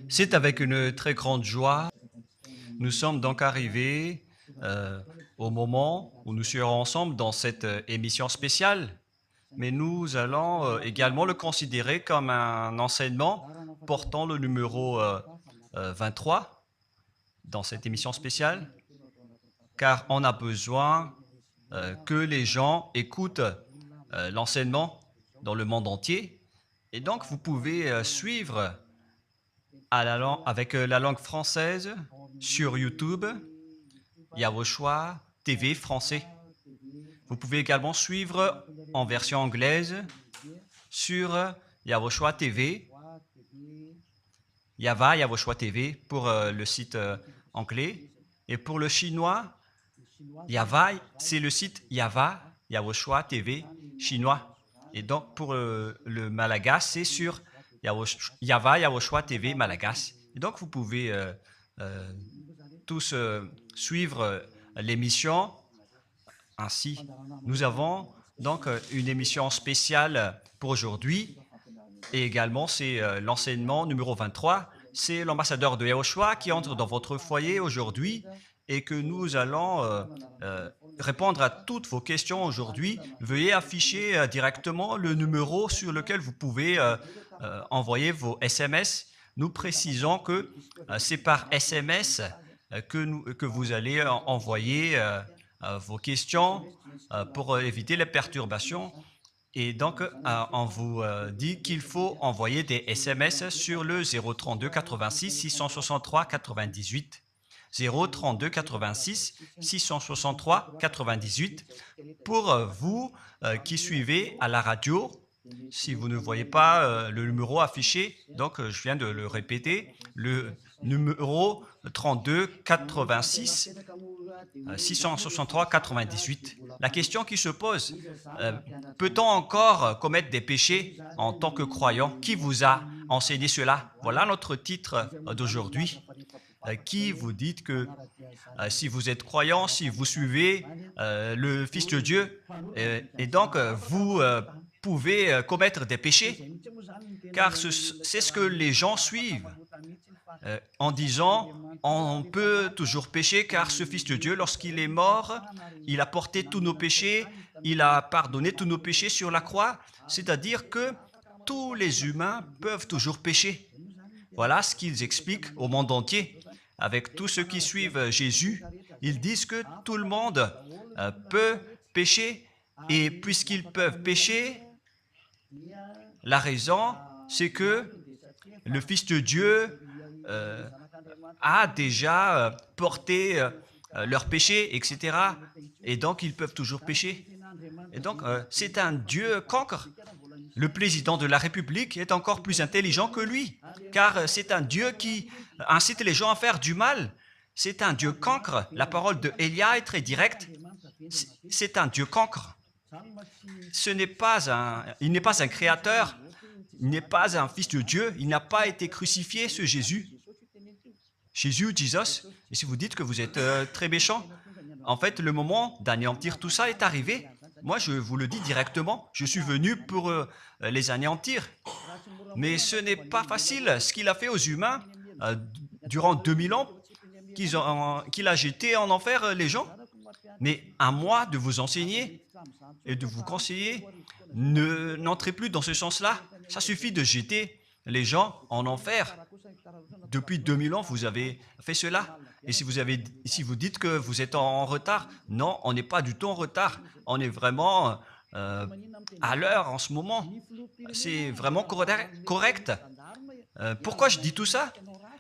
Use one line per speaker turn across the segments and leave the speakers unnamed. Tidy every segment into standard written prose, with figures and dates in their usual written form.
C'est avec une très grande joie. Nous sommes donc arrivés au moment où nous serons ensemble dans cette émission spéciale, mais nous allons également le considérer comme un enseignement portant le numéro 23 dans cette émission spéciale, car on a besoin que les gens écoutent l'enseignement dans le monde entier. Et donc, vous pouvez suivre avec la langue française sur YouTube, Yawoshua TV français. Vous pouvez également suivre en version anglaise sur Yawoshua TV, Yawoshua TV pour le site anglais. Et pour le chinois, Yava, c'est le site Yawoshua TV chinois. Et donc pour le malagas, c'est sur Yawoshua TV malagas. Et donc vous pouvez tous suivre l'émission ainsi. Nous avons donc une émission spéciale pour aujourd'hui et également c'est l'enseignement numéro 23. C'est l'ambassadeur de Yawoshua qui entre dans votre foyer aujourd'hui et que nous allons répondre à toutes vos questions aujourd'hui. Veuillez afficher directement le numéro sur lequel vous pouvez envoyer vos SMS. Nous précisons que c'est par SMS que vous allez envoyer vos questions pour éviter les perturbations. Et donc, on vous dit qu'il faut envoyer des SMS sur le 032 86 663 98. 032 86 663 98 pour vous qui suivez à la radio. Si vous ne voyez pas le numéro affiché, donc je viens de le répéter, le numéro 32 86 663 98. La question qui se pose, peut-on encore commettre des péchés en tant que croyant? Qui vous a enseigné cela? Voilà notre titre d'aujourd'hui. Qui vous dites que si vous êtes croyant, si vous suivez le Fils de Dieu, et donc vous pouvez commettre des péchés, car c'est ce que les gens suivent en disant on peut toujours pécher car ce Fils de Dieu, lorsqu'il est mort, il a porté tous nos péchés, il a pardonné tous nos péchés sur la croix, c'est-à-dire que tous les humains peuvent toujours pécher. Voilà ce qu'ils expliquent au monde entier. Avec tous ceux qui suivent Jésus, ils disent que tout le monde peut pécher et puisqu'ils peuvent pécher, la raison, c'est que le Fils de Dieu a déjà porté leurs péchés, etc. Et donc, ils peuvent toujours pécher. Et donc, c'est un Dieu cancre. Le président de la République est encore plus intelligent que lui, car c'est un Dieu qui incite les gens à faire du mal. C'est un Dieu cancre. La parole de Élia est très directe. C'est un Dieu cancre. Il n'est pas un créateur, il n'est pas un fils de Dieu, il n'a pas été crucifié, ce Jésus. Jesus. Et si vous dites que vous êtes très méchant, en fait, le moment d'anéantir tout ça est arrivé. Moi, je vous le dis directement, je suis venu pour les anéantir. Mais ce n'est pas facile ce qu'il a fait aux humains durant 2000 ans, qu'il a jeté en enfer les gens. Mais à moi de vous enseigner et de vous conseiller, n'entrez plus dans ce sens-là. Ça suffit de jeter les gens en enfer. Depuis 2000 ans, vous avez fait cela. Et si vous dites que vous êtes en retard, non, on n'est pas du tout en retard. On est vraiment à l'heure en ce moment. C'est vraiment correct. Pourquoi je dis tout ça?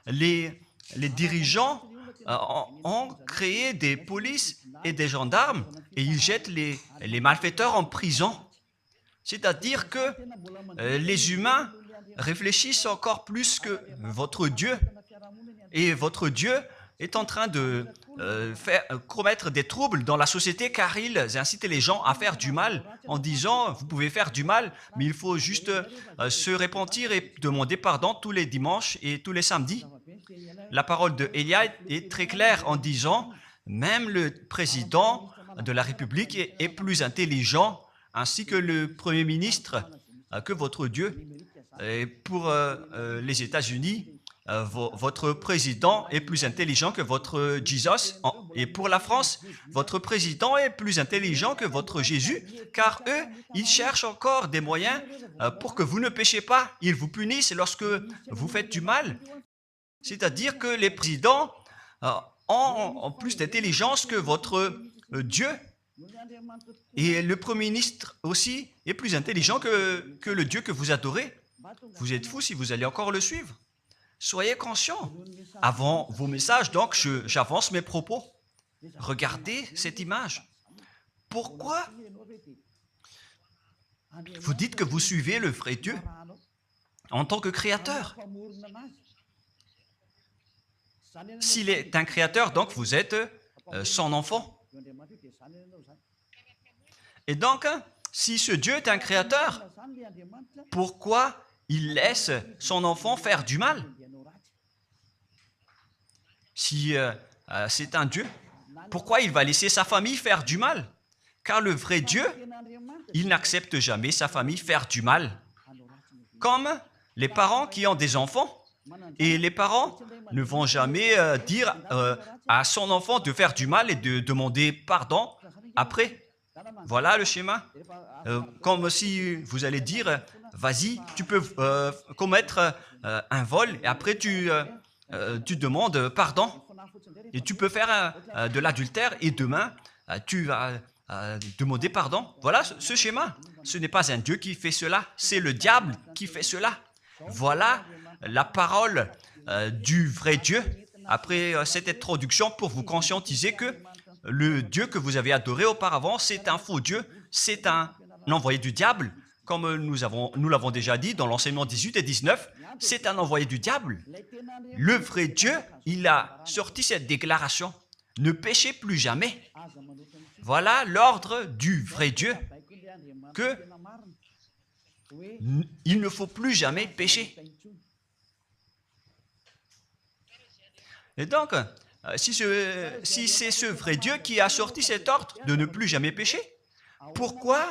Les dirigeants ont créé des polices et des gendarmes et ils jettent les malfaiteurs en prison. C'est-à-dire que les humains réfléchissent encore plus que votre Dieu. Et votre Dieu est en train de commettre des troubles dans la société car ils incitent les gens à faire du mal en disant vous pouvez faire du mal mais il faut juste se repentir et demander pardon tous les dimanches et tous les samedis. La parole de Élia est très claire en disant même le président de la République est plus intelligent ainsi que le Premier ministre que votre Dieu. Et pour les États-Unis, votre président est plus intelligent que votre Jesus. Et pour la France, votre président est plus intelligent que votre Jésus, car eux, ils cherchent encore des moyens pour que vous ne péchiez pas. Ils vous punissent lorsque vous faites du mal. C'est-à-dire que les présidents ont plus d'intelligence que votre Dieu. Et le Premier ministre aussi est plus intelligent que le Dieu que vous adorez. Vous êtes fous si vous allez encore le suivre. Soyez conscients. Avant vos messages, donc, j'avance mes propos. Regardez cette image. Pourquoi vous dites que vous suivez le vrai Dieu en tant que créateur? S'il est un créateur, donc vous êtes son enfant. Et donc, si ce Dieu est un créateur, pourquoi il laisse son enfant faire du mal? Si c'est un Dieu, pourquoi il va laisser sa famille faire du mal? Car le vrai Dieu, il n'accepte jamais sa famille faire du mal. Comme les parents qui ont des enfants, et les parents ne vont jamais dire à son enfant de faire du mal et de demander pardon après. Voilà le schéma. Comme si vous allez dire, vas-y, tu peux commettre un vol et après tu demandes pardon. Et tu peux faire de l'adultère et demain, tu vas demander pardon. Voilà ce schéma. Ce n'est pas un Dieu qui fait cela, c'est le diable qui fait cela. Voilà la parole du vrai Dieu. Après cette introduction, pour vous conscientiser que le Dieu que vous avez adoré auparavant, c'est un faux Dieu, c'est un envoyé du diable. Comme nous l'avons déjà dit dans l'enseignement 18 et 19, c'est un envoyé du diable. Le vrai Dieu, il a sorti cette déclaration. Ne péchez plus jamais. Voilà l'ordre du vrai Dieu. Que il ne faut plus jamais pécher. Et donc, si c'est ce vrai Dieu qui a sorti cet ordre de ne plus jamais pécher, pourquoi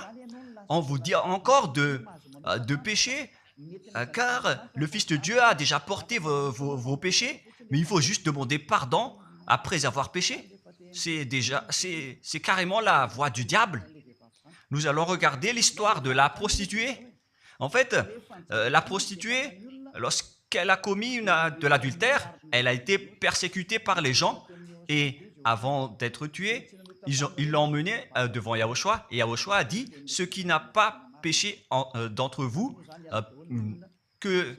on vous dit encore de pécher? Car le Fils de Dieu a déjà porté vos péchés, mais il faut juste demander pardon après avoir péché. C'est carrément la voie du diable. Nous allons regarder l'histoire de la prostituée. En fait, la prostituée, lorsqu'elle a commis de l'adultère, elle a été persécutée par les gens et avant d'être tuée, ils l'ont emmenée devant Yahushua et Yahushua a dit « Ce qui n'a pas péché d'entre vous peut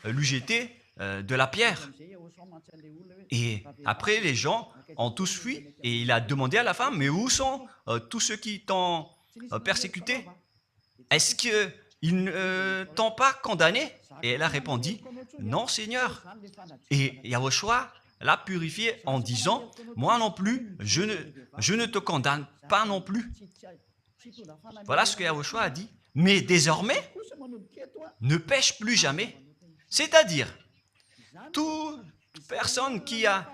lui jeter de la pierre. » Et après, les gens ont tous fui et il a demandé à la femme « Mais où sont tous ceux qui t'ont persécuté? Est-ce qu'ils ne t'ont pas condamné ?» Et elle a répondu « Non, Seigneur. » Et Yahushua l'a purifié en disant « Moi non plus, je ne te condamne pas non plus. » Voilà ce que Yahushua a dit. Mais désormais, ne pêche plus jamais. C'est-à-dire, toute personne qui a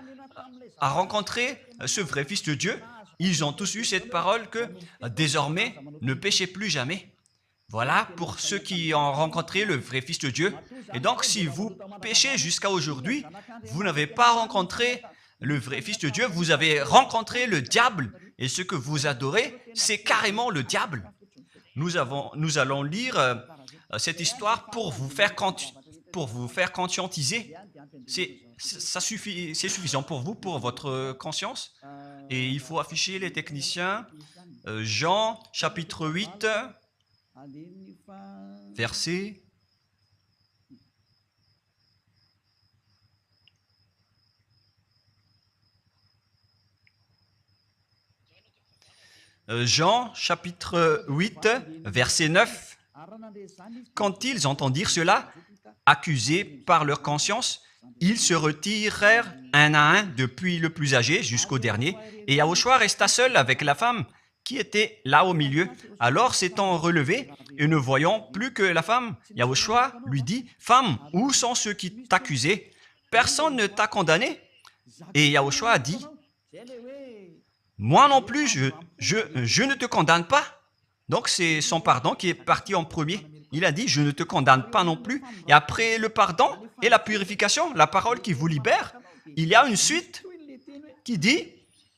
rencontré ce vrai Fils de Dieu, ils ont tous eu cette parole que désormais, ne péchez plus jamais. Voilà pour ceux qui ont rencontré le vrai Fils de Dieu. Et donc, si vous péchez jusqu'à aujourd'hui, vous n'avez pas rencontré le vrai Fils de Dieu, vous avez rencontré le diable. Et ce que vous adorez, c'est carrément le diable. Nous allons lire cette histoire pour vous faire conscientiser. C'est suffisant pour vous, pour votre conscience. Et il faut afficher les techniciens. Jean, chapitre 8, verset... Jean, chapitre 8, verset 9. Quand ils entendirent cela, accusés par leur conscience, ils se retirèrent un à un depuis le plus âgé jusqu'au dernier, et Yahushua resta seul avec la femme qui était là au milieu. Alors s'étant relevé et ne voyant plus que la femme, Yahushua lui dit, « Femme, où sont ceux qui t'accusaient? Personne ne t'a condamné ?» Et Yahushua a dit, « Moi non plus, je ne te condamne pas. » Donc c'est son pardon qui est parti en premier. il a dit, je ne te condamne pas non plus. Et après le pardon et la purification, la parole qui vous libère, il y a une suite qui dit,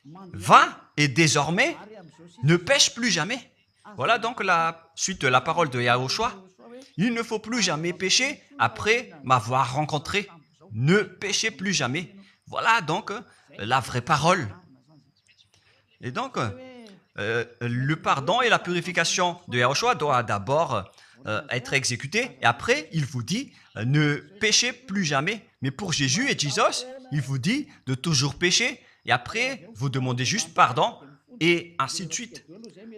va et désormais, ne pêche plus jamais. Voilà donc la suite de la parole de Yahushua. Il ne faut plus jamais pécher après m'avoir rencontré. Ne péchez plus jamais. Voilà donc la vraie parole. Et donc, le pardon et la purification de Yahushua doivent d'abord être exécutés. Et après, il vous dit, ne péchez plus jamais. Mais pour Jésus et Jesus, il vous dit de toujours pécher. Et après, vous demandez juste pardon. Et ainsi de suite.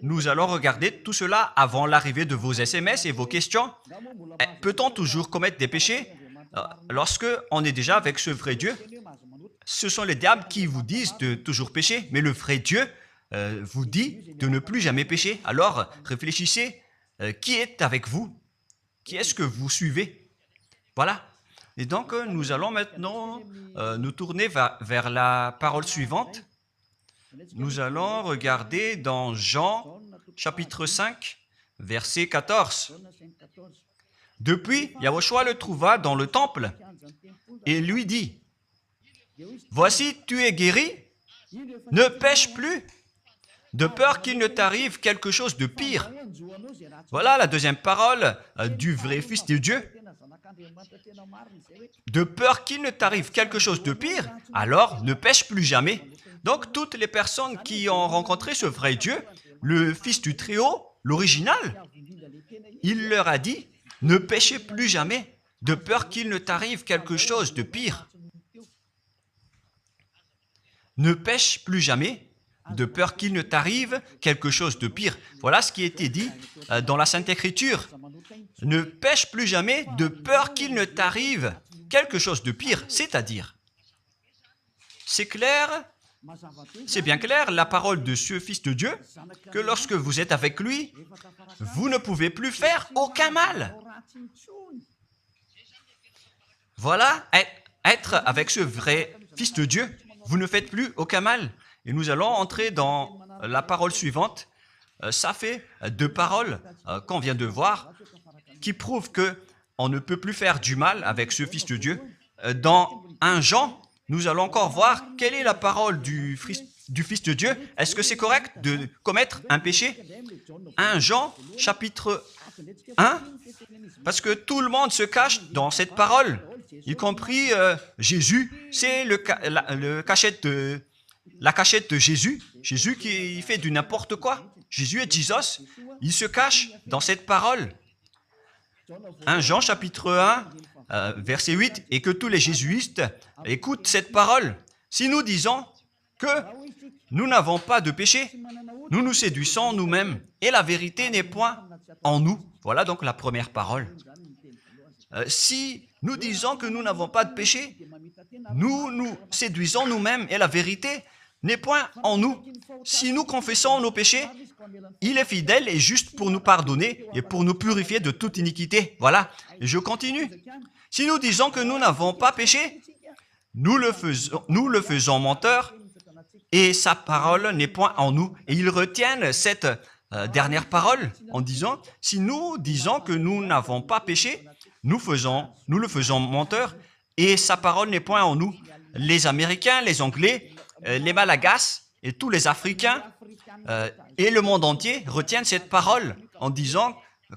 Nous allons regarder tout cela avant l'arrivée de vos SMS et vos questions. Peut-on toujours commettre des péchés lorsque on est déjà avec ce vrai Dieu? Ce sont les diables qui vous disent de toujours pécher, mais le vrai Dieu vous dit de ne plus jamais pécher. Alors, réfléchissez, qui est avec vous? Qui est-ce que vous suivez? Voilà. Et donc, nous allons maintenant nous tourner vers la parole suivante. Nous allons regarder dans Jean, chapitre 5, verset 14. Depuis, Yahushua le trouva dans le temple et lui dit, « Voici, tu es guéri, ne pêche plus, de peur qu'il ne t'arrive quelque chose de pire. » Voilà la deuxième parole du vrai Fils de Dieu. De peur qu'il ne t'arrive quelque chose de pire, alors ne pêche plus jamais. Donc, toutes les personnes qui ont rencontré ce vrai Dieu, le Fils du Très-Haut, l'original, il leur a dit, ne péchez plus jamais, de peur qu'il ne t'arrive quelque chose de pire. Ne pêche plus jamais, de peur qu'il ne t'arrive quelque chose de pire. Voilà ce qui a été dit dans la Sainte Écriture. Ne pêche plus jamais, de peur qu'il ne t'arrive quelque chose de pire. C'est-à-dire, c'est clair. C'est bien clair, la parole de ce Fils de Dieu, que lorsque vous êtes avec lui, vous ne pouvez plus faire aucun mal. Voilà, être avec ce vrai Fils de Dieu, vous ne faites plus aucun mal. Et nous allons entrer dans la parole suivante. Ça fait deux paroles qu'on vient de voir, qui prouvent qu'on ne peut plus faire du mal avec ce Fils de Dieu. Dans 1 Jean, nous allons encore voir quelle est la parole du Fils de Dieu. Est-ce que c'est correct de commettre un péché? 1 Jean, chapitre 1, parce que tout le monde se cache dans cette parole, y compris Jésus. C'est la cachette de Jésus. Jésus qui fait du n'importe quoi. Jésus et Jesus, ils se cachent dans cette parole. 1 Jean, chapitre 1, verset 8, et que tous les jésuites écoutent cette parole. Si nous disons que nous n'avons pas de péché, nous nous séduisons nous-mêmes et la vérité n'est point en nous. Voilà donc la première parole. Si nous disons que nous n'avons pas de péché, nous nous séduisons nous-mêmes et la vérité n'est point en nous. Si nous confessons nos péchés, il est fidèle et juste pour nous pardonner et pour nous purifier de toute iniquité. Voilà, et je continue. Si nous disons que nous n'avons pas péché, nous le faisons menteur et sa parole n'est point en nous. Et ils retiennent cette dernière parole en disant, si nous disons que nous n'avons pas péché, nous le faisons menteur et sa parole n'est point en nous. Les Américains, les Anglais, les Malagasy et tous les Africains et le monde entier retiennent cette parole en disant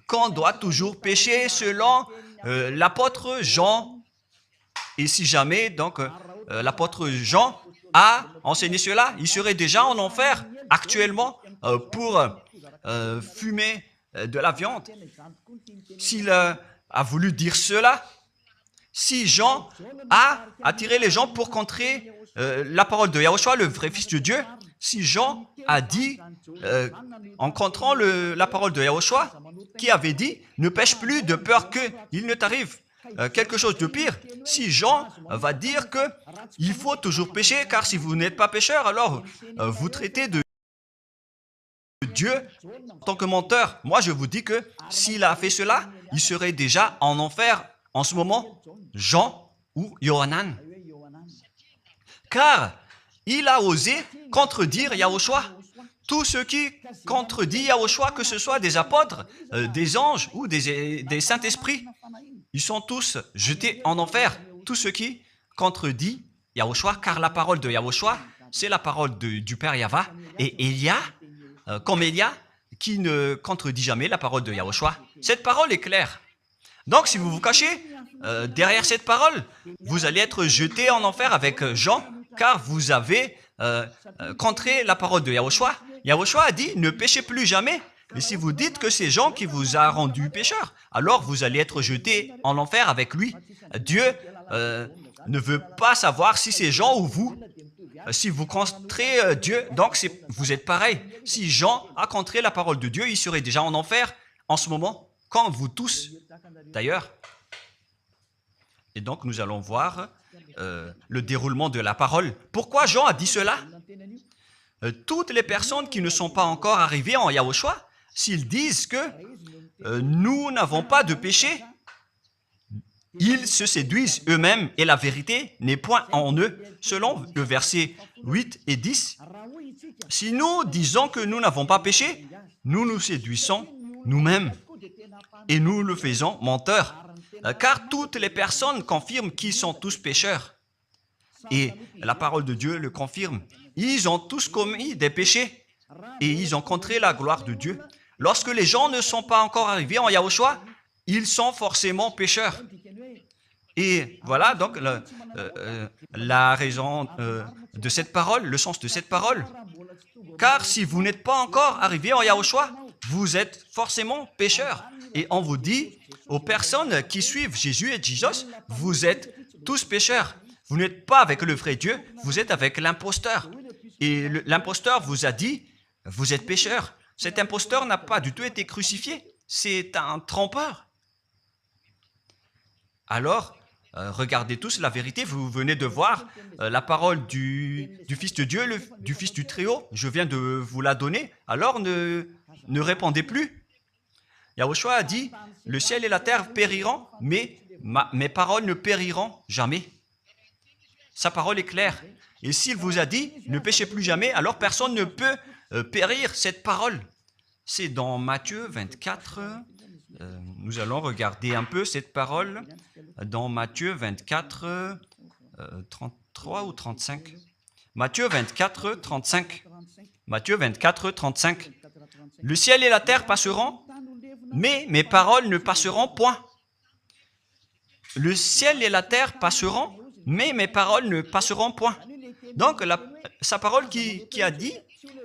qu'on doit toujours pécher selon l'apôtre Jean. Et si jamais donc l'apôtre Jean a enseigné cela, il serait déjà en enfer actuellement pour fumer de la viande. S'il a voulu dire cela, si Jean a attiré les gens pour contrer la parole de Yahushua, le vrai Fils de Dieu, si Jean a dit, en contrant la parole de Yahushua, qui avait dit, ne pêche plus de peur qu'il ne t'arrive quelque chose de pire. Si Jean va dire qu'il faut toujours pécher, car si vous n'êtes pas pécheur, alors vous traitez de Dieu en tant que menteur. Moi, je vous dis que s'il a fait cela, il serait déjà en enfer en ce moment, Jean ou Yohanan. Car il a osé contredire Yahushua. Tous ceux qui contredisent Yahushua, que ce soit des apôtres, des anges ou des saints-esprits, ils sont tous jetés en enfer. Tous ceux qui contredisent Yahushua, car la parole de Yahushua, c'est la parole du Père Yahva. Et Élia, comme Élia, qui ne contredit jamais la parole de Yahushua. Cette parole est claire. Donc, si vous vous cachez derrière cette parole, vous allez être jeté en enfer avec Jean, car vous avez contré la parole de Yahushua. Yahushua a dit, ne péchez plus jamais. Mais si vous dites que c'est Jean qui vous a rendu pécheur, alors vous allez être jeté en enfer avec lui. Dieu ne veut pas savoir si c'est Jean ou vous. Si vous contrez Dieu, donc vous êtes pareil. Si Jean a contré la parole de Dieu, il serait déjà en enfer en ce moment, comme vous tous, d'ailleurs. Et donc, nous allons voir le déroulement de la parole. Pourquoi Jean a dit cela? Toutes les personnes qui ne sont pas encore arrivées en Yahushua, s'ils disent que nous n'avons pas de péché, ils se séduisent eux-mêmes et la vérité n'est point en eux. Selon le verset 8 et 10, si nous disons que nous n'avons pas péché, nous nous séduisons nous-mêmes et nous le faisons menteur. Car toutes les personnes confirment qu'ils sont tous pécheurs. Et la parole de Dieu le confirme. Ils ont tous commis des péchés et ils ont contré la gloire de Dieu. Lorsque les gens ne sont pas encore arrivés en Yahushua, ils sont forcément pécheurs. Et voilà donc la raison de cette parole, le sens de cette parole. Car si vous n'êtes pas encore arrivé en Yahushua, vous êtes forcément pécheurs. Et on vous dit aux personnes qui suivent Jésus et Jesus, vous êtes tous pécheurs. Vous n'êtes pas avec le vrai Dieu, vous êtes avec l'imposteur. Et l'imposteur vous a dit, vous êtes pécheurs. Cet imposteur n'a pas du tout été crucifié. C'est un trompeur. Alors, regardez tous la vérité. Vous venez de voir la parole du Fils de Dieu, du Fils du Très-Haut. Je viens de vous la donner. Alors, ne répondez plus. Yahushua a dit, le ciel et la terre périront, mais mes paroles ne périront jamais. Sa parole est claire. Et s'il vous a dit, ne péchez plus jamais, alors personne ne peut périr cette parole. C'est dans Matthieu 24. Nous allons regarder un peu cette parole dans Matthieu 24, 33 ou 35. Matthieu 24, 35. Matthieu 24, 35. Le ciel et la terre passeront, mais mes paroles ne passeront point. Le ciel et la terre passeront, mais mes paroles ne passeront point. Donc, sa parole qui a dit,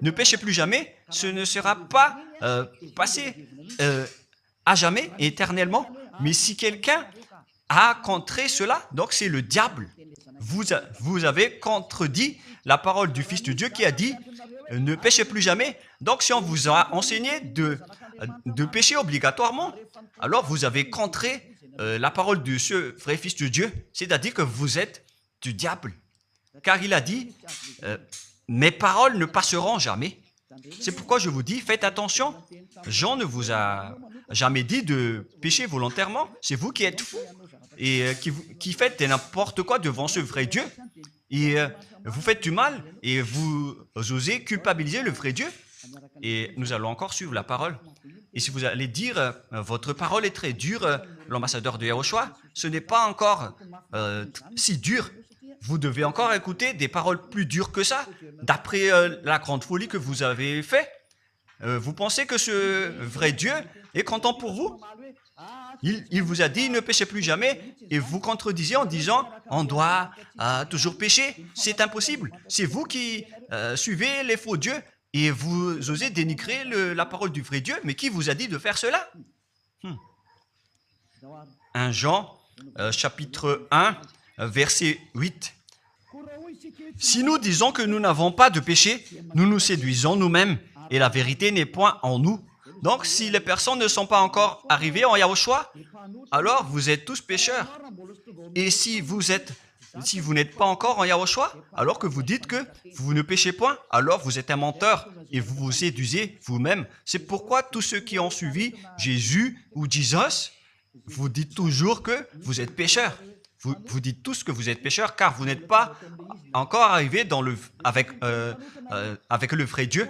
ne péchez plus jamais, ce ne sera pas passé à jamais, éternellement. Mais si quelqu'un a contré cela, donc c'est le diable. Vous avez contredit la parole du Fils de Dieu qui a dit, ne péchez plus jamais. Donc, si on vous a enseigné de pécher obligatoirement, alors vous avez contré la parole de ce vrai Fils de Dieu, c'est-à-dire que vous êtes du diable. Car il a dit, mes paroles ne passeront jamais. C'est pourquoi je vous dis, faites attention. Jean ne vous a jamais dit de pécher volontairement. C'est vous qui êtes fous et qui faites n'importe quoi devant ce vrai Dieu. Et vous faites du mal et vous osez culpabiliser le vrai Dieu. Et nous allons encore suivre la parole. Et si vous allez dire, votre parole est très dure, l'ambassadeur de Yahushua, ce n'est pas encore si dur. Vous devez encore écouter des paroles plus dures que ça, d'après la grande folie que vous avez faite. Vous pensez que ce vrai Dieu est content pour vous? Il vous a dit, ne péchez plus jamais, et vous contredisez en disant, on doit toujours pécher. C'est impossible. C'est vous qui suivez les faux dieux, et vous osez dénigrer la parole du vrai Dieu. Mais qui vous a dit de faire cela? 1 Jean, chapitre 1, verset 8. Si nous disons que nous n'avons pas de péché, nous nous séduisons nous-mêmes et la vérité n'est point en nous. Donc, si les personnes ne sont pas encore arrivées en Yahushua, alors vous êtes tous pécheurs. Et si vous n'êtes pas encore en Yahushua, alors que vous dites que vous ne péchez point, alors vous êtes un menteur et vous vous séduisez vous-même. C'est pourquoi tous ceux qui ont suivi Jésus ou Jesus, vous dites toujours que vous êtes pécheurs. Vous dites tous que vous êtes pécheurs car vous n'êtes pas encore arrivé avec le vrai Dieu.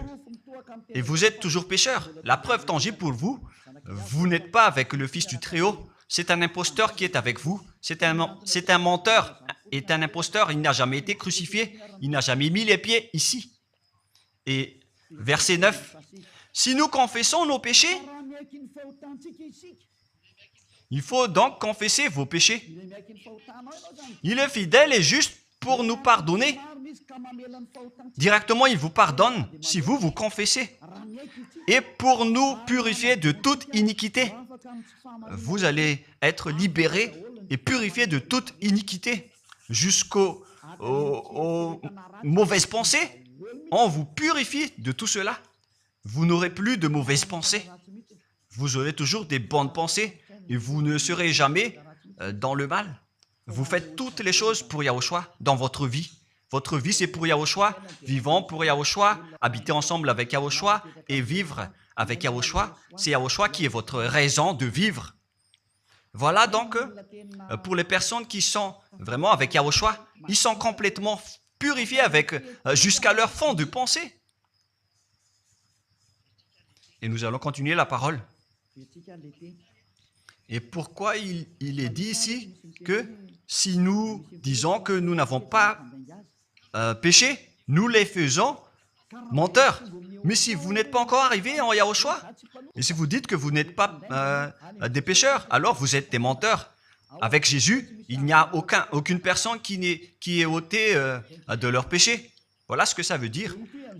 Et vous êtes toujours pécheur. La preuve tangible pour vous, vous n'êtes pas avec le Fils du Très-Haut. C'est un imposteur qui est avec vous. C'est un menteur. Est un imposteur. Il n'a jamais été crucifié. Il n'a jamais mis les pieds ici. Et verset 9. Si nous confessons nos péchés, il faut donc confesser vos péchés. Il est fidèle et juste pour nous pardonner. Directement, il vous pardonne si vous vous confessez. Et pour nous purifier de toute iniquité. Vous allez être libérés et purifiés de toute iniquité. Jusqu'aux mauvaises pensées. On vous purifie de tout cela. Vous n'aurez plus de mauvaises pensées. Vous aurez toujours des bonnes pensées. Et vous ne serez jamais dans le mal. Vous faites toutes les choses pour Yahushua dans votre vie. Votre vie, c'est pour Yahushua, vivant pour Yahushua, habiter ensemble avec Yahushua et vivre avec Yahushua. C'est Yahushua qui est votre raison de vivre. Voilà donc, pour les personnes qui sont vraiment avec Yahushua, ils sont complètement purifiés jusqu'à leur fond de pensée. Et nous allons continuer la parole. Et pourquoi il est dit ici que si nous disons que nous n'avons pas péché, nous les faisons menteurs. Mais si vous n'êtes pas encore arrivé en Yahushua, et si vous dites que vous n'êtes pas des pécheurs, alors vous êtes des menteurs. Avec Jésus, il n'y a aucune personne qui est ôtée de leur péché. Voilà ce que ça veut dire.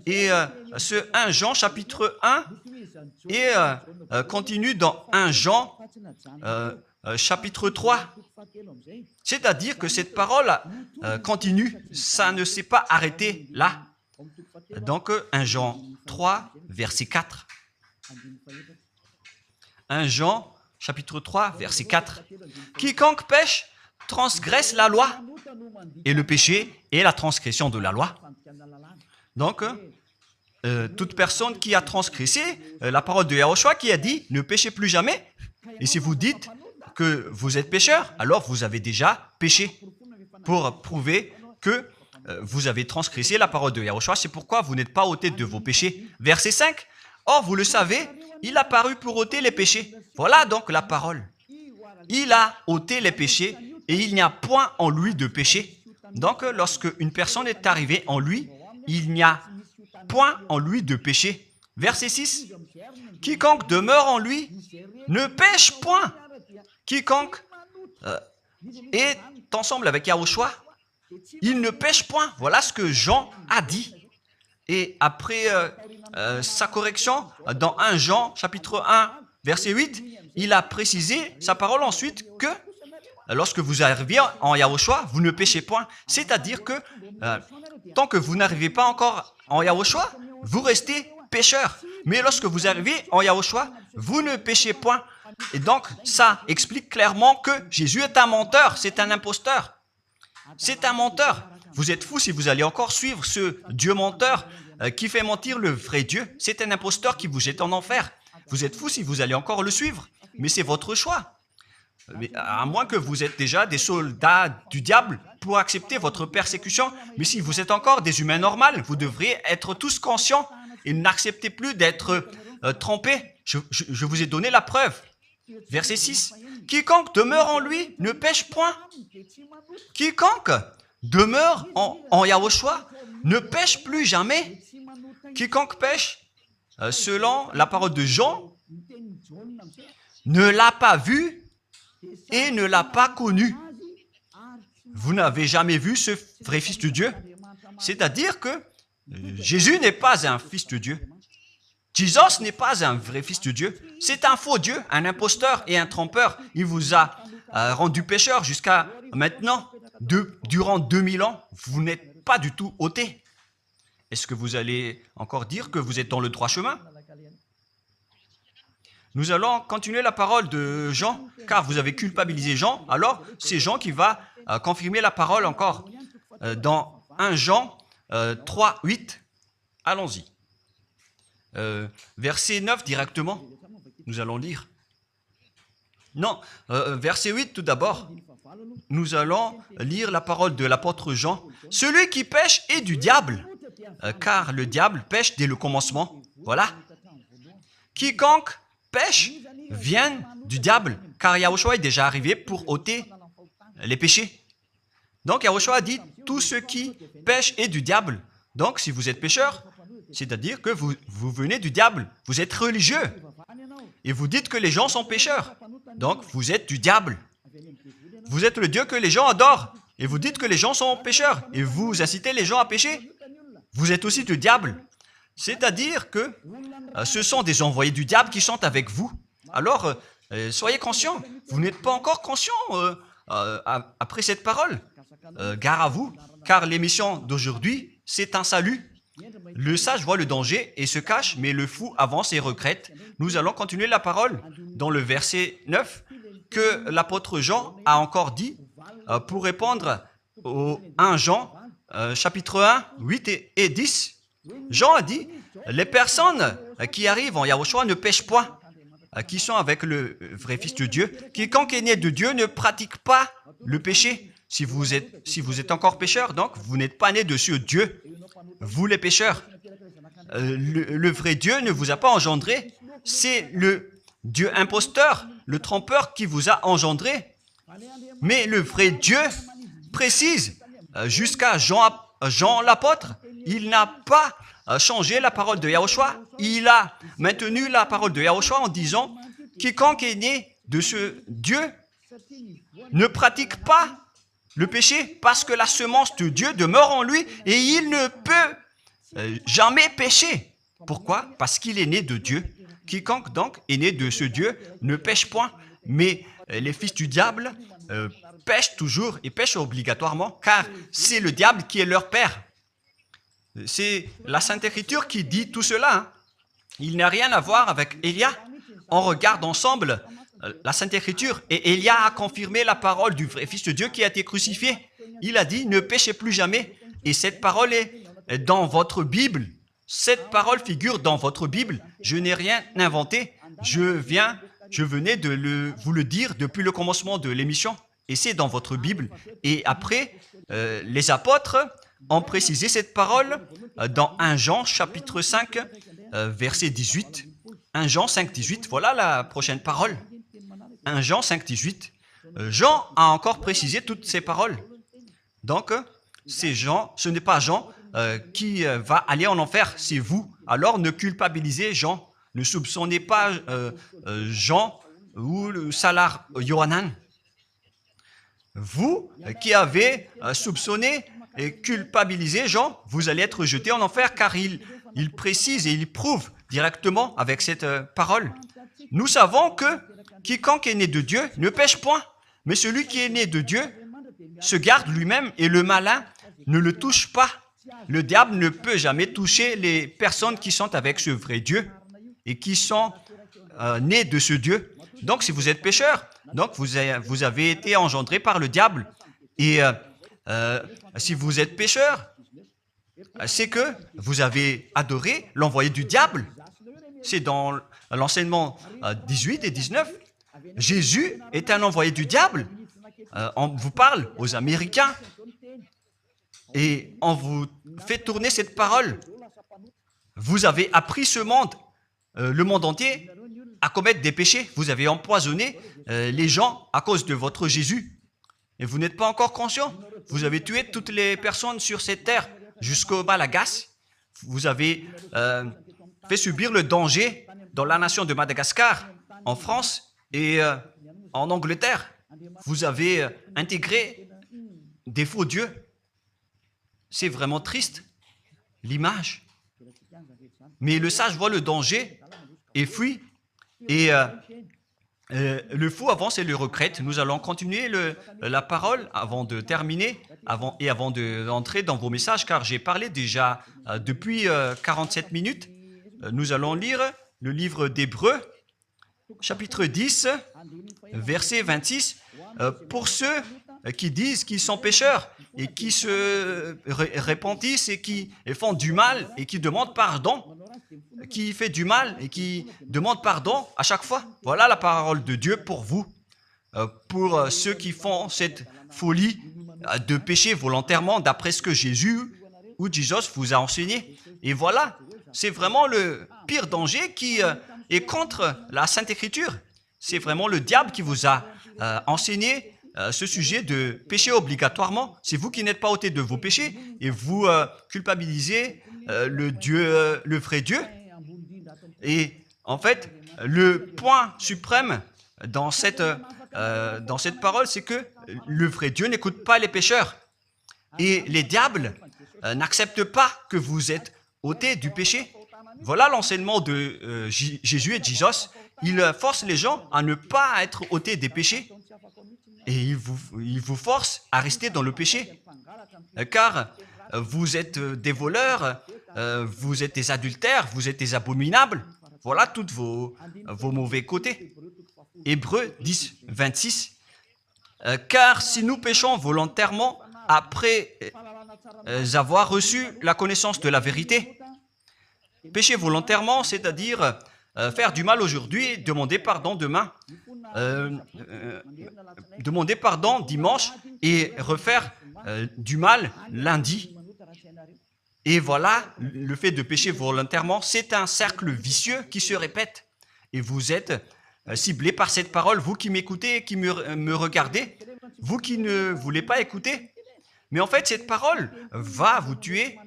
Et ce 1 Jean chapitre 1 et continue dans 1 Jean chapitre 3. C'est-à-dire que cette parole continue, ça ne s'est pas arrêté là. Donc 1 Jean 3, verset 4. 1 Jean chapitre 3, verset 4. Quiconque pêche transgresse la loi, et le péché est la transgression de la loi. Donc, toute personne qui a transgressé la parole de Yahushua qui a dit « Ne péchez plus jamais ». Et si vous dites que vous êtes pécheur, alors vous avez déjà péché pour prouver que vous avez transgressé la parole de Yahushua. C'est pourquoi vous n'êtes pas ôté de vos péchés. Verset 5. Or, vous le savez, il a paru pour ôter les péchés. Voilà donc la parole. Il a ôté les péchés et il n'y a point en lui de péché. Donc, lorsque une personne est arrivée en lui, il n'y a point en lui de péché. Verset 6. Quiconque demeure en lui ne pêche point. Quiconque est ensemble avec Yahushua, il ne pêche point. Voilà ce que Jean a dit. Et après sa correction, dans 1 Jean, chapitre 1, verset 8, il a précisé sa parole ensuite que lorsque vous arrivez en Yahushua, vous ne péchez point. C'est-à-dire que tant que vous n'arrivez pas encore en Yahushua, vous restez pécheur. Mais lorsque vous arrivez en Yahushua, vous ne péchez point. Et donc, ça explique clairement que Jésus est un menteur, c'est un imposteur. C'est un menteur. Vous êtes fous si vous allez encore suivre ce Dieu menteur qui fait mentir le vrai Dieu. C'est un imposteur qui vous jette en enfer. Vous êtes fous si vous allez encore le suivre. Mais c'est votre choix. Mais à moins que vous êtes déjà des soldats du diable pour accepter votre persécution. Mais si vous êtes encore des humains normaux, vous devriez être tous conscients et n'acceptez plus d'être trompés. Je vous ai donné la preuve. Verset 6. Quiconque demeure en lui ne pêche point. Quiconque demeure en Yahushua ne pêche plus jamais. Quiconque pêche, selon la parole de Jean, ne l'a pas vu et ne l'a pas connu. Vous n'avez jamais vu ce vrai Fils de Dieu. C'est-à-dire que Jésus n'est pas un Fils de Dieu. Jésus n'est pas un vrai Fils de Dieu. C'est un faux Dieu, un imposteur et un trompeur. Il vous a rendu pécheur jusqu'à maintenant. Durant 2000 ans, vous n'êtes pas du tout ôté. Est-ce que vous allez encore dire que vous êtes dans le droit chemin? Nous allons continuer la parole de Jean, car vous avez culpabilisé Jean. Alors, c'est Jean qui va confirmer la parole encore. Dans 1 Jean 3, 8, allons-y. Verset 9 directement, nous allons lire. Non, verset 8 tout d'abord. Nous allons lire la parole de l'apôtre Jean. Celui qui pêche est du diable, car le diable pêche dès le commencement. Voilà. Quiconque pêche vient du diable, car Yahushua est déjà arrivé pour ôter les péchés. Donc Yahushua a dit, tout ce qui pêche est du diable. Donc si vous êtes pécheur, c'est-à-dire que vous venez du diable, vous êtes religieux. Et vous dites que les gens sont pécheurs. Donc vous êtes du diable. Vous êtes le Dieu que les gens adorent. Et vous dites que les gens sont pécheurs. Et vous incitez les gens à pécher. Vous êtes aussi du diable. C'est-à-dire que ce sont des envoyés du diable qui sont avec vous. Alors, soyez conscients. Vous n'êtes pas encore conscients après cette parole. Gare à vous, car l'émission d'aujourd'hui, c'est un salut. Le sage voit le danger et se cache, mais le fou avance et regrette. Nous allons continuer la parole dans le verset 9 que l'apôtre Jean a encore dit pour répondre au 1 Jean, chapitre 1, 8 et 10. Jean a dit, les personnes qui arrivent en Yahushua ne pêchent point, qui sont avec le vrai Fils de Dieu. Quiconque est né de Dieu ne pratique pas le péché. Si vous êtes encore pécheur, donc vous n'êtes pas né de ce Dieu. Vous les pécheurs. Le vrai Dieu ne vous a pas engendré. C'est le Dieu imposteur, le trompeur qui vous a engendré. Mais le vrai Dieu précise, jusqu'à Jean l'apôtre, il n'a pas changé la parole de Yahushua. Il a maintenu la parole de Yahushua en disant, quiconque est né de ce Dieu ne pratique pas le péché parce que la semence de Dieu demeure en lui et il ne peut jamais pécher. Pourquoi? Parce qu'il est né de Dieu. Quiconque donc est né de ce Dieu ne pêche point. Mais les fils du diable pêchent toujours et pêchent obligatoirement car c'est le diable qui est leur père. C'est la Sainte Écriture qui dit tout cela. Hein. Il n'a rien à voir avec Élia. On regarde ensemble la Sainte Écriture et Élia a confirmé la parole du vrai Fils de Dieu qui a été crucifié. Il a dit, ne péchez plus jamais. Et cette parole est dans votre Bible. Cette parole figure dans votre Bible. Je n'ai rien inventé. Je venais de vous le dire depuis le commencement de l'émission. Et c'est dans votre Bible. Et après, les apôtres ont précisé cette parole dans 1 Jean, chapitre 5, verset 18. 1 Jean 5, 18. Voilà la prochaine parole. 1 Jean 5, 18. Jean a encore précisé toutes ces paroles. Donc, c'est Jean, ce n'est pas Jean qui va aller en enfer, c'est vous. Alors, ne culpabilisez Jean. Ne soupçonnez pas Jean ou le Salar Yohanan. Vous qui avez soupçonné et culpabilisé Jean, vous allez être jeté en enfer car il précise et il prouve directement avec cette parole. Nous savons que quiconque est né de Dieu ne pêche point, mais celui qui est né de Dieu se garde lui-même et le malin ne le touche pas. Le diable ne peut jamais toucher les personnes qui sont avec ce vrai Dieu et qui sont nées de ce Dieu. Donc, si vous êtes pécheur, donc vous avez été engendré par le diable. Et si vous êtes pécheur, c'est que vous avez adoré l'envoyé du diable. C'est dans l'enseignement 18 et 19. Jésus est un envoyé du diable. On vous parle aux Américains et on vous fait tourner cette parole. Vous avez appris ce monde, le monde entier, à commettre des péchés. Vous avez empoisonné les gens à cause de votre Jésus. Et vous n'êtes pas encore conscient. Vous avez tué toutes les personnes sur cette terre jusqu'au Malagasy. Vous avez fait subir le danger dans la nation de Madagascar, en France et en Angleterre. Vous avez intégré des faux dieux. C'est vraiment triste, l'image. Mais le sage voit le danger et fuit. Et le fou avance et le regrette. Nous allons continuer la parole avant de terminer, avant d'entrer dans vos messages, car j'ai parlé déjà depuis 47 minutes. Nous allons lire le livre d'Hébreux, chapitre 10, verset 26. Pour ceux qui disent qu'ils sont pécheurs et qui se repentissent et qui font du mal et qui demandent pardon, qui fait du mal et qui demande pardon à chaque fois. Voilà la parole de Dieu pour vous, pour ceux qui font cette folie de pécher volontairement d'après ce que Jésus ou Jesus vous a enseigné. Et voilà C'est vraiment le pire danger qui est contre la Sainte Écriture. C'est vraiment le diable qui vous a enseigné ce sujet de péché obligatoirement. C'est vous qui n'êtes pas ôté de vos péchés et vous culpabilisez le vrai Dieu. Et en fait, le point suprême dans cette parole, c'est que le vrai Dieu n'écoute pas les pécheurs. Et les diables n'acceptent pas que vous êtes ôtés du péché. Voilà l'enseignement de Jésus et Jesus. Il force les gens à ne pas être ôtés des péchés. Et il vous force à rester dans le péché. Car vous êtes des voleurs, vous êtes des adultères, vous êtes des abominables. Voilà tous vos mauvais côtés. Hébreux 10, 26. Car si nous péchons volontairement après avoir reçu la connaissance de la vérité, pécher volontairement, c'est-à-dire faire du mal aujourd'hui, demander pardon demain, demander pardon dimanche et refaire du mal lundi. Et voilà, le fait de pécher volontairement, c'est un cercle vicieux qui se répète. Et vous êtes ciblé par cette parole, vous qui m'écoutez, qui me regardez, vous qui ne voulez pas écouter. Mais en fait, cette parole va vous tuer,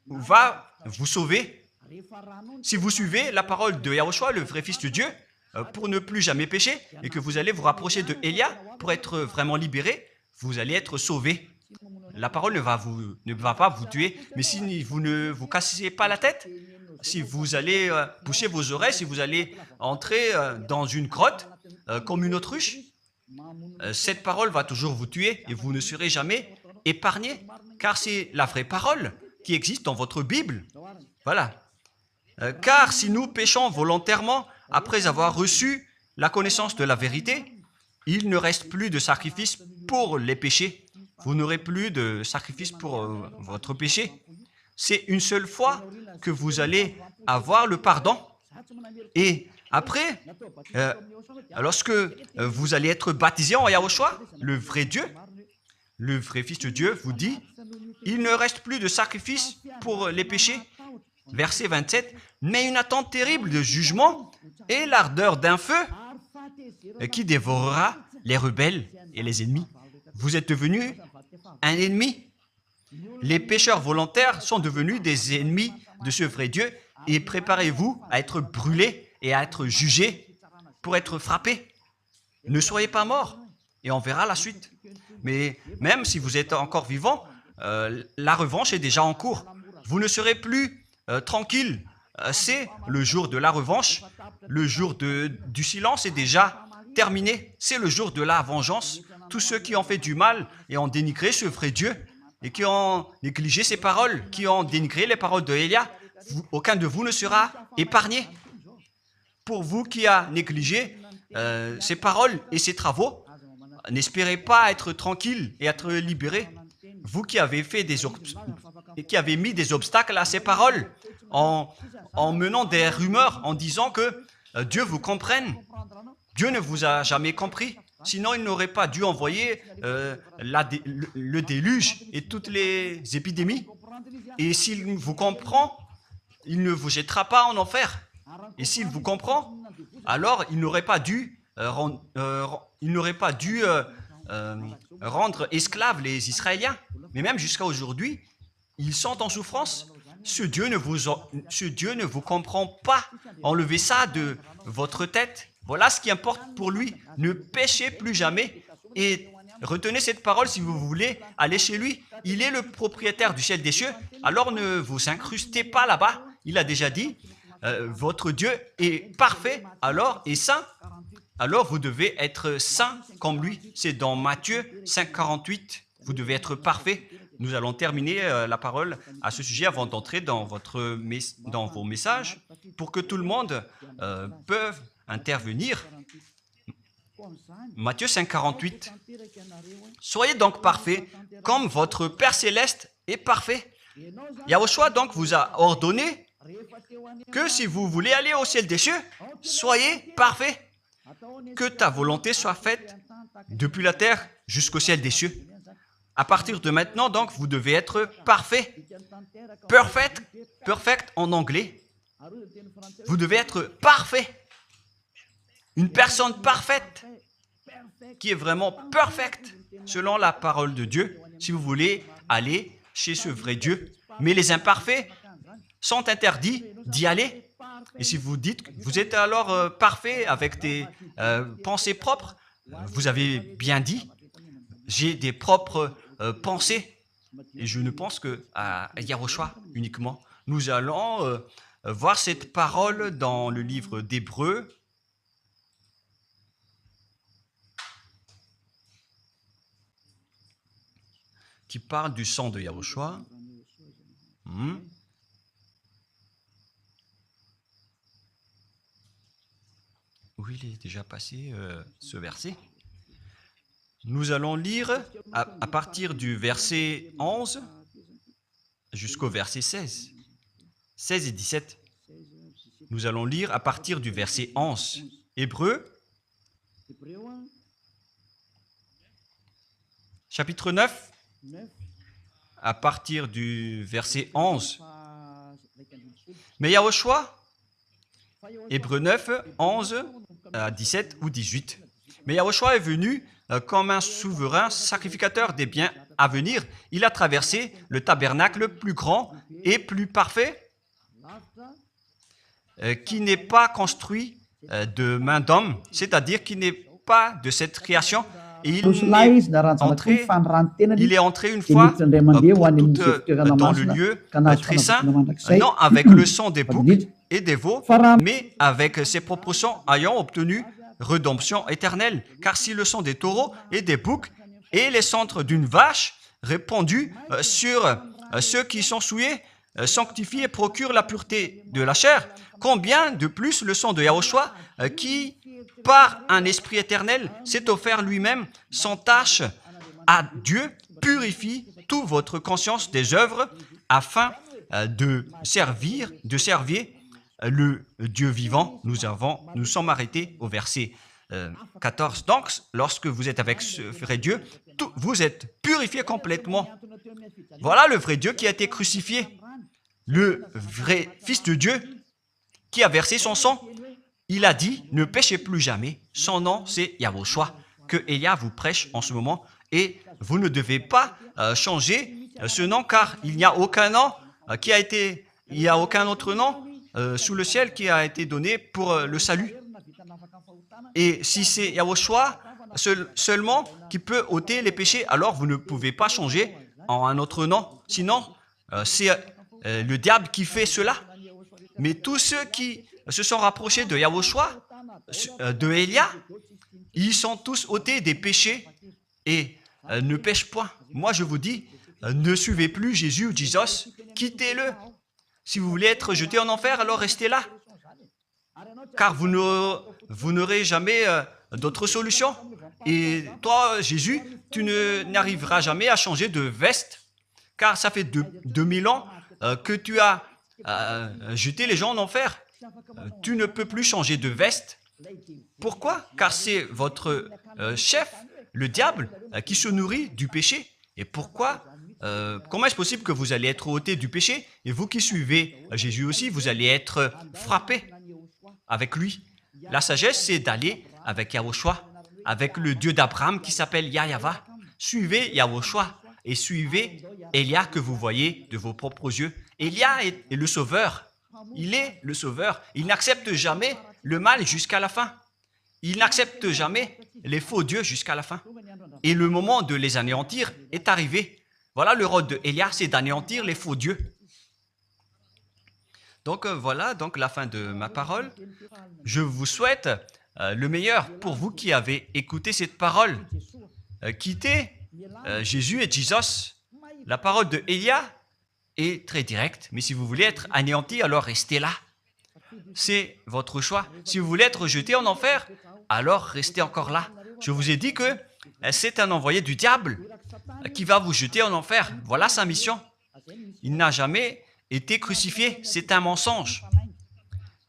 va vous sauver. Si vous suivez la parole de Yahushua, le vrai Fils de Dieu, pour ne plus jamais pécher, et que vous allez vous rapprocher de Élia pour être vraiment libéré, vous allez être sauvé. La parole ne va pas vous tuer, mais si vous ne vous cassez pas la tête, si vous allez boucher vos oreilles, si vous allez entrer dans une grotte comme une autruche, cette parole va toujours vous tuer et vous ne serez jamais épargné, car c'est la vraie parole qui existe dans votre Bible. Voilà. Car si nous péchons volontairement après avoir reçu la connaissance de la vérité, il ne reste plus de sacrifice pour les péchés. Vous n'aurez plus de sacrifice pour votre péché. C'est une seule fois que vous allez avoir le pardon. Et après, lorsque vous allez être baptisé en Yahushua, le vrai Dieu, le vrai Fils de Dieu vous dit, il ne reste plus de sacrifice pour les péchés. Verset 27, mais une attente terrible de jugement et l'ardeur d'un feu qui dévorera les rebelles et les ennemis. Vous êtes devenu un ennemi. Les pécheurs volontaires sont devenus des ennemis de ce vrai Dieu et préparez-vous à être brûlés et à être jugés pour être frappés. Ne soyez pas morts et on verra la suite. Mais même si vous êtes encore vivant, la revanche est déjà en cours. Vous ne serez plus tranquille. C'est le jour de la revanche. Le jour du silence est déjà terminé. C'est le jour de la vengeance. Tous ceux qui ont fait du mal et ont dénigré ce vrai Dieu et qui ont négligé ses paroles, qui ont dénigré les paroles de Élia, aucun de vous ne sera épargné. Pour vous qui avez négligé ses paroles et ses travaux, n'espérez pas être tranquille et être libéré. Vous qui avez mis des obstacles à ces paroles en menant des rumeurs, en disant que Dieu vous comprenne. Dieu ne vous a jamais compris. Sinon, il n'aurait pas dû envoyer le déluge et toutes les épidémies. Et s'il vous comprend, il ne vous jettera pas en enfer. Et s'il vous comprend, alors il n'aurait pas dû rendre esclaves les Israéliens. Mais même jusqu'à aujourd'hui, ils sont en souffrance. Ce Dieu ne vous comprend pas. Enlevez ça de votre tête. Voilà ce qui importe pour lui. Ne péchez plus jamais et retenez cette parole si vous voulez aller chez lui. Il est le propriétaire du ciel des cieux. Alors ne vous incrustez pas là-bas. Il a déjà dit, votre Dieu est parfait alors et saint. Alors vous devez être saint comme lui. C'est dans Matthieu 5, 48. Vous devez être parfait. Nous allons terminer la parole à ce sujet avant d'entrer dans vos messages pour que tout le monde peut intervenir. Matthieu 5, 48. Soyez donc parfaits comme votre Père Céleste est parfait. Yahushua donc vous a ordonné que si vous voulez aller au ciel des cieux, soyez parfaits. Que ta volonté soit faite depuis la terre jusqu'au ciel des cieux. À partir de maintenant, donc, vous devez être parfait. Perfect Perfect en anglais. Vous devez être parfait. Une personne parfaite qui est vraiment perfecte selon la parole de Dieu si vous voulez aller chez ce vrai Dieu. Mais les imparfaits sont interdits d'y aller. Et si vous dites que vous êtes alors parfait avec des pensées propres, vous avez bien dit, j'ai des propres pensées. Et je ne pense qu'à Yahushua uniquement. Nous allons voir cette parole dans le livre d'Hébreux. Qui parle du sang de Yahushua. Où il est déjà passé ce verset. Nous allons lire à partir du verset 11 jusqu'au verset 16. 16 et 17. Nous allons lire à partir du verset 11. Hébreux, chapitre 9, à partir du verset 11. Mais Yahushua, Hébreux 9, 11 à 17 ou 18. Mais Yahushua est venu comme un souverain sacrificateur des biens à venir. Il a traversé le tabernacle plus grand et plus parfait, qui n'est pas construit de main d'homme, c'est-à-dire qui n'est pas de cette création. Et il est entré une fois pour toutes dans le lieu très saint, non avec le sang des boucs et des veaux, mais avec ses propres sangs ayant obtenu rédemption éternelle. Car si le sang des taureaux et des boucs et les cendres d'une vache répandus sur ceux qui sont souillés sanctifient et procurent la pureté de la chair, combien de plus le sang de Yahushua qui, par un esprit éternel, s'est offert lui-même sans tâche à Dieu, purifie toute votre conscience des œuvres afin de servir le Dieu vivant. Nous sommes arrêtés au verset 14. Donc, lorsque vous êtes avec ce vrai Dieu, vous êtes purifiés complètement. Voilà le vrai Dieu qui a été crucifié. Le vrai Fils de Dieu qui a versé son sang. Il a dit, ne péchez plus jamais. Son nom, c'est Yahushua, que Elia vous prêche en ce moment. Et vous ne devez pas changer ce nom, car il n'y a aucun nom il n'y a aucun autre nom sous le ciel qui a été donné pour le salut. Et si c'est Yahushua seulement qui peut ôter les péchés, alors vous ne pouvez pas changer en un autre nom. Sinon, c'est le diable qui fait cela. Mais tous ceux qui se sont rapprochés de Yahushua, de Elia, ils sont tous ôtés des péchés et ne pêchent point. Moi, je vous dis, ne suivez plus Jésus ou Jesus, quittez-le. Si vous voulez être jeté en enfer, alors restez là. Car vous n'aurez jamais d'autre solution. Et toi, Jésus, tu n'arriveras jamais à changer de veste, car ça fait 2000 ans que tu as jeté les gens en enfer. Tu ne peux plus changer de veste. Pourquoi? Car c'est votre chef, le diable, qui se nourrit du péché. Et pourquoi? Comment est-ce possible que vous allez être ôté du péché et vous qui suivez Jésus aussi, vous allez être frappé avec lui? La sagesse, c'est d'aller avec Yahushua, avec le Dieu d'Abraham qui s'appelle Yahva. Suivez Yahushua et suivez Elia que vous voyez de vos propres yeux. Elia est le sauveur. Il est le sauveur. Il n'accepte jamais le mal jusqu'à la fin. Il n'accepte jamais les faux dieux jusqu'à la fin. Et le moment de les anéantir est arrivé. Voilà le rôle de Elia, c'est d'anéantir les faux dieux. Donc voilà donc la fin de ma parole. Je vous souhaite le meilleur pour vous qui avez écouté cette parole. Quittez Jésus et Jesus. La parole de Elia est très directe, mais si vous voulez être anéanti, alors restez là. C'est votre choix. Si vous voulez être jeté en enfer, alors restez encore là. Je vous ai dit que c'est un envoyé du diable qui va vous jeter en enfer. Voilà sa mission. Il n'a jamais été crucifié. C'est un mensonge.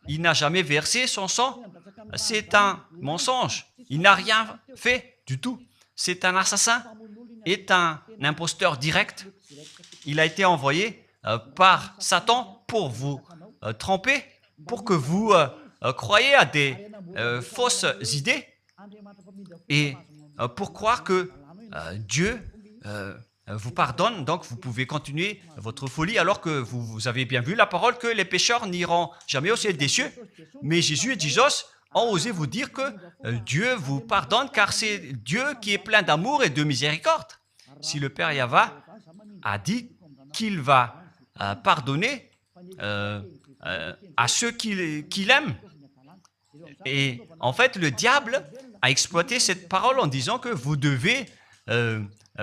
Il n'a jamais versé son sang. C'est un mensonge. Il n'a rien fait du tout. C'est un assassin. Est un imposteur direct. Il a été envoyé par Satan pour vous tromper, pour que vous croyez à des fausses idées et pour croire que Dieu vous pardonne, donc vous pouvez continuer votre folie alors que vous avez bien vu la parole que les pécheurs n'iront jamais au ciel des cieux. Mais Jésus et Jesus ont osé vous dire que Dieu vous pardonne car c'est Dieu qui est plein d'amour et de miséricorde. Si le Père Yahva a dit qu'il va pardonner à ceux qu'il aime. Et en fait, le diable a exploité cette parole en disant que vous devez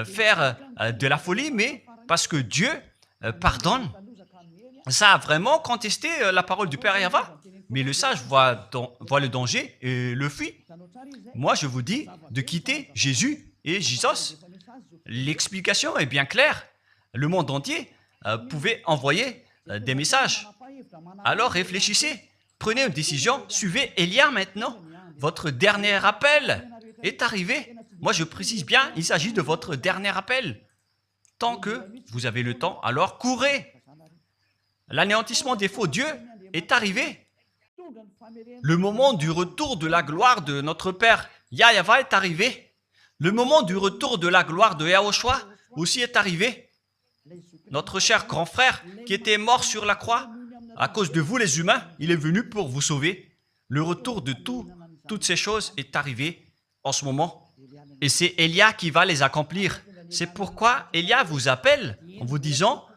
faire de la folie, mais parce que Dieu pardonne. Ça a vraiment contesté la parole du Père Yahva. Mais le sage voit le danger et le fuit. Moi, je vous dis de quitter Jésus et Jesus. L'explication est bien claire. Le monde entier pouvait envoyer des messages. Alors réfléchissez, prenez une décision, suivez Élia maintenant. Votre dernier appel est arrivé. Moi, je précise bien, il s'agit de votre dernier appel. Tant que vous avez le temps, alors courez. L'anéantissement des faux dieux est arrivé. Le moment du retour de la gloire de notre Père Yahva est arrivé. Le moment du retour de la gloire de Yahushua aussi est arrivé. Notre cher grand frère qui était mort sur la croix, à cause de vous les humains, il est venu pour vous sauver. Le retour de toutes ces choses est arrivé en ce moment. Et c'est Élia qui va les accomplir. C'est pourquoi Élia vous appelle en vous disant,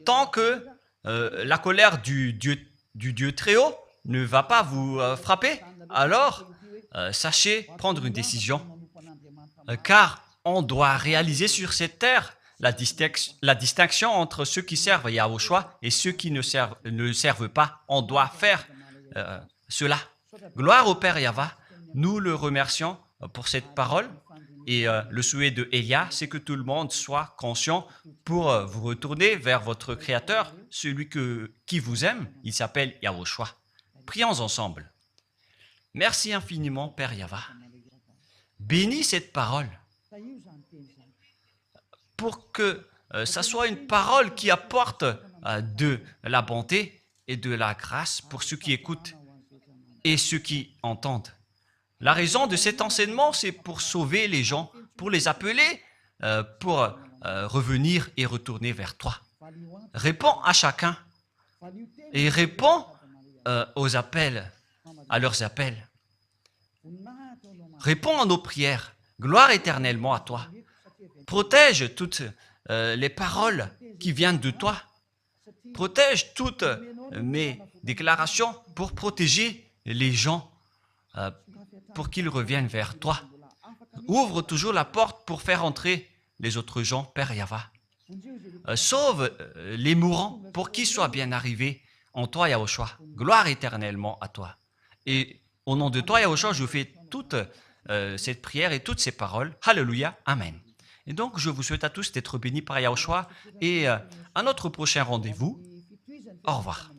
tant que la colère du Dieu très haut ne va pas vous frapper, alors sachez prendre une décision. Car on doit réaliser sur cette terre la distinction entre ceux qui servent Yahushua et ceux qui ne servent pas. On doit faire cela. Gloire au Père Yahva. Nous le remercions pour cette parole. Et le souhait de Élia, c'est que tout le monde soit conscient pour vous retourner vers votre Créateur, celui qui vous aime. Il s'appelle Yahushua. Prions ensemble. Merci infiniment, Père Yahva. Bénis cette parole pour que ça soit une parole qui apporte de la bonté et de la grâce pour ceux qui écoutent et ceux qui entendent. La raison de cet enseignement, c'est pour sauver les gens, pour les appeler, pour revenir et retourner vers toi. Réponds à chacun et réponds aux appels, à leurs appels. Réponds à nos prières. Gloire éternellement à toi. Protège toutes les paroles qui viennent de toi. Protège toutes mes déclarations pour protéger les gens, pour qu'ils reviennent vers toi. Ouvre toujours la porte pour faire entrer les autres gens, Père Yahva. Sauve les mourants pour qu'ils soient bien arrivés en toi, Yahushua. Gloire éternellement à toi. Et au nom de toi, Yahushua, je fais toute cette prière et toutes ces paroles. Alléluia. Amen. Et donc, je vous souhaite à tous d'être bénis par Yahushua et à notre prochain rendez-vous. Au revoir.